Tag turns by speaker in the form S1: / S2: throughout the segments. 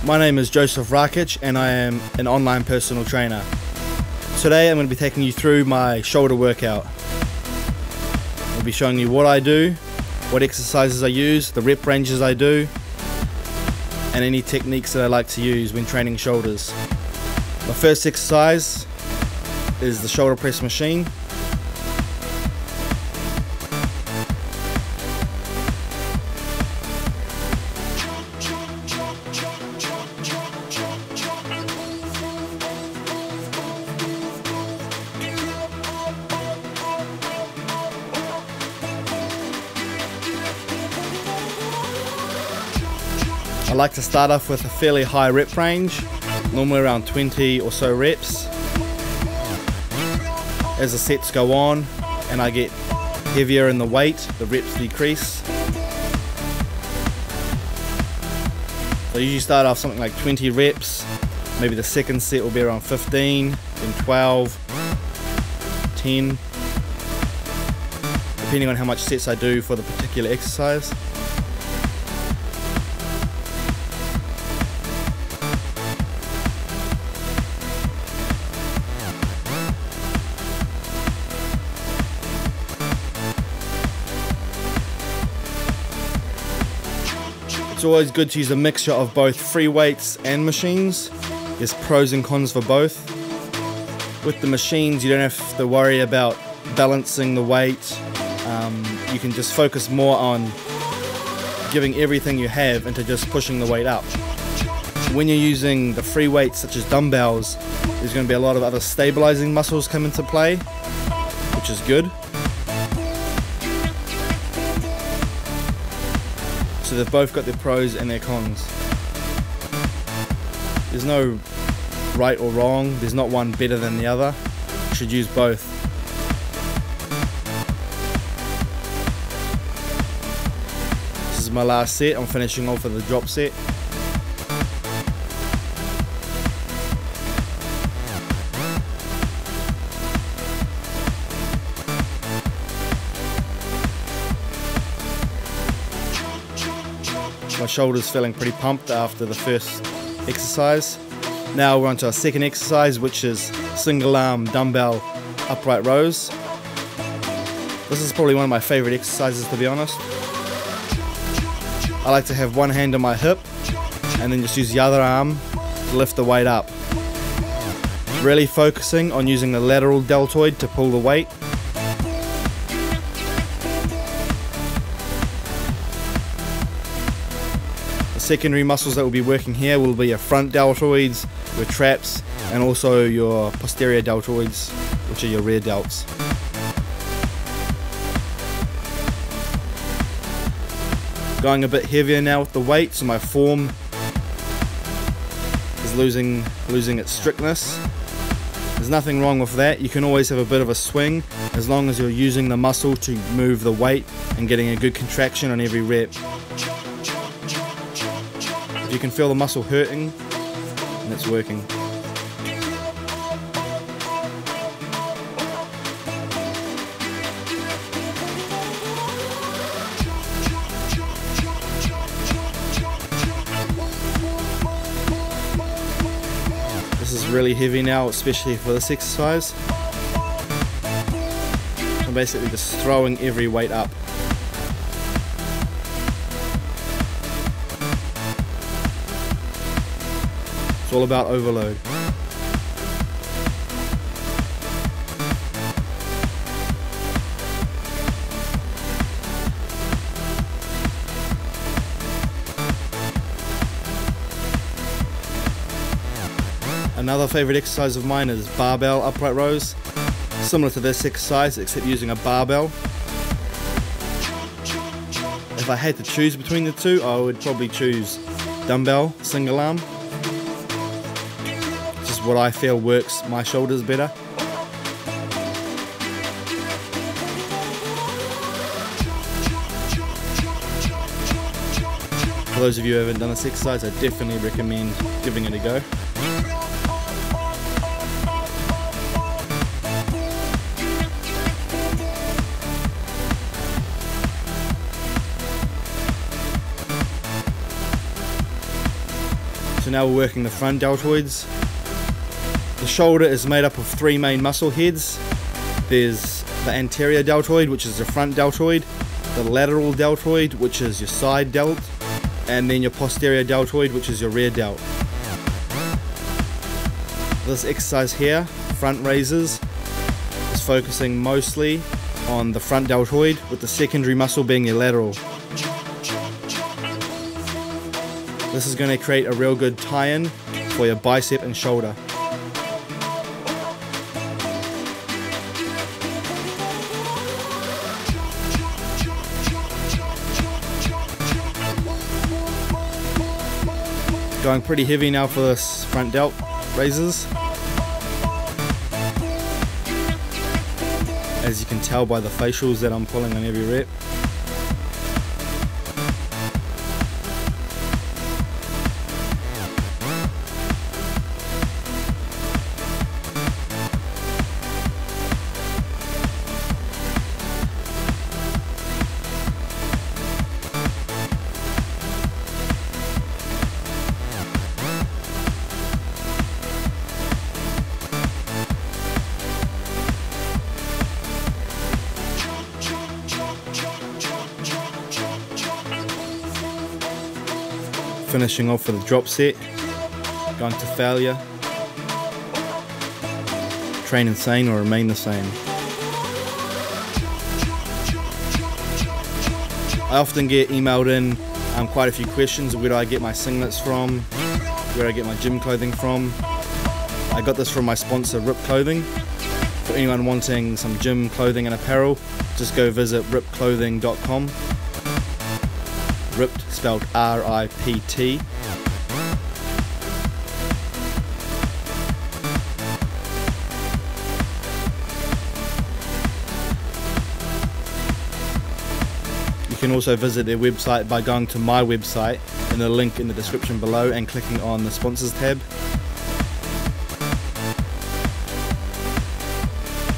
S1: My name is Josef Rakich and I am an online personal trainer. Today I'm going to be taking you through my shoulder workout. I'll be showing you what I do, what exercises I use, the rep ranges I do, and any techniques that I like to use when training shoulders. My first exercise is the shoulder press machine. I like to start off with a fairly high rep range, normally around 20 or so reps. As the sets go on and I get heavier in the weight, the reps decrease. So I usually start off something like 20 reps, maybe the second set will be around 15, then 12, 10, depending on how much sets I do for the particular exercise. It's always good to use a mixture of both free weights and machines. There's pros and cons for both. With the machines you don't have to worry about balancing the weight. You can just focus more on giving everything you have into just pushing the weight up. When you're using the free weights such as dumbbells, there's going to be a lot of other stabilizing muscles come into play, which is good. So they've both got their pros and their cons. There's no right or wrong, there's not one better than the other. You should use both. This is my last set, I'm finishing off with a drop set. My shoulder's feeling pretty pumped after the first exercise. Now we're on to our second exercise, which is single arm dumbbell upright rows. This is probably one of my favorite exercises, to be honest. I like to have one hand on my hip and then just use the other arm to lift the weight up. Really focusing on using the lateral deltoid to pull the weight. Secondary muscles that will be working here will be your front deltoids, your traps, and also your posterior deltoids, which are your rear delts. Going a bit heavier now with the weight, so my form is losing its strictness. There's nothing wrong with that. You can always have a bit of a swing as long as you're using the muscle to move the weight and getting a good contraction on every rep. If you can feel the muscle hurting, and it's working. This is really heavy now, especially for this exercise. I'm basically just throwing every weight up. It's all about overload. Another favorite exercise of mine is barbell upright rows. Similar to this exercise, except using a barbell. If I had to choose between the two, I would probably choose dumbbell single arm. What I feel works my shoulders better. For those of you who haven't done this exercise, I definitely recommend giving it a go. now we're working the front deltoids. The shoulder is made up of 3 main muscle heads. There's the anterior deltoid, which is the front deltoid, the lateral deltoid, which is your side delt, and then your posterior deltoid, which is your rear delt. This exercise here, front raises, is focusing mostly on the front deltoid, with the secondary muscle being your lateral. This is going to create a real good tie-in for your bicep and shoulder. Going pretty heavy now for this front delt raises. As you can tell by the facials that I'm pulling on every rep. Finishing off with a drop set, going to failure. Train insane or remain the same. I often get emailed in quite a few questions. Where do I get my singlets from? Where do I get my gym clothing from? I got this from my sponsor Rip Clothing. For anyone wanting some gym clothing and apparel, just go visit ripclothing.com. Ripped, spelled R-I-P-T. You can also visit their website by going to my website in the link in the description below and clicking on the sponsors tab.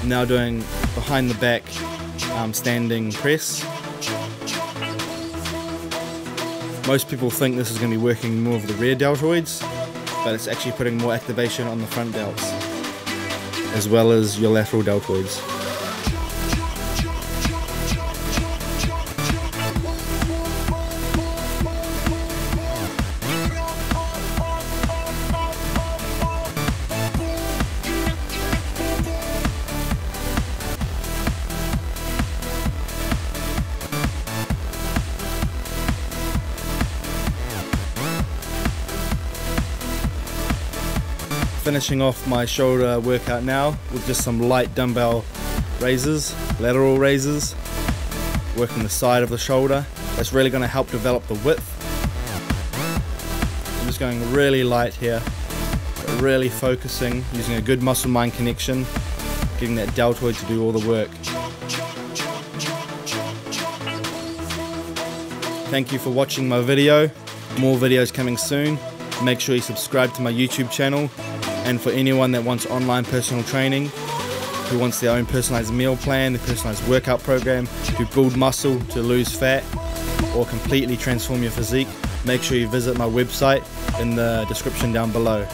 S1: Now doing behind the back standing press. Most people think this is going to be working more of the rear deltoids, but it's actually putting more activation on the front delts, as well as your lateral deltoids. Finishing off my shoulder workout now with just some light dumbbell raises, lateral raises, working the side of the shoulder. That's really going to help develop the width. I'm just going really light here, but really focusing, using a good muscle-mind connection, getting that deltoid to do all the work. Thank you for watching my video. More videos coming soon. Make sure you subscribe to my YouTube channel. And for anyone that wants online personal training, who wants their own personalized meal plan, their personalized workout program, to build muscle, to lose fat, or completely transform your physique, make sure you visit my website in the description down below.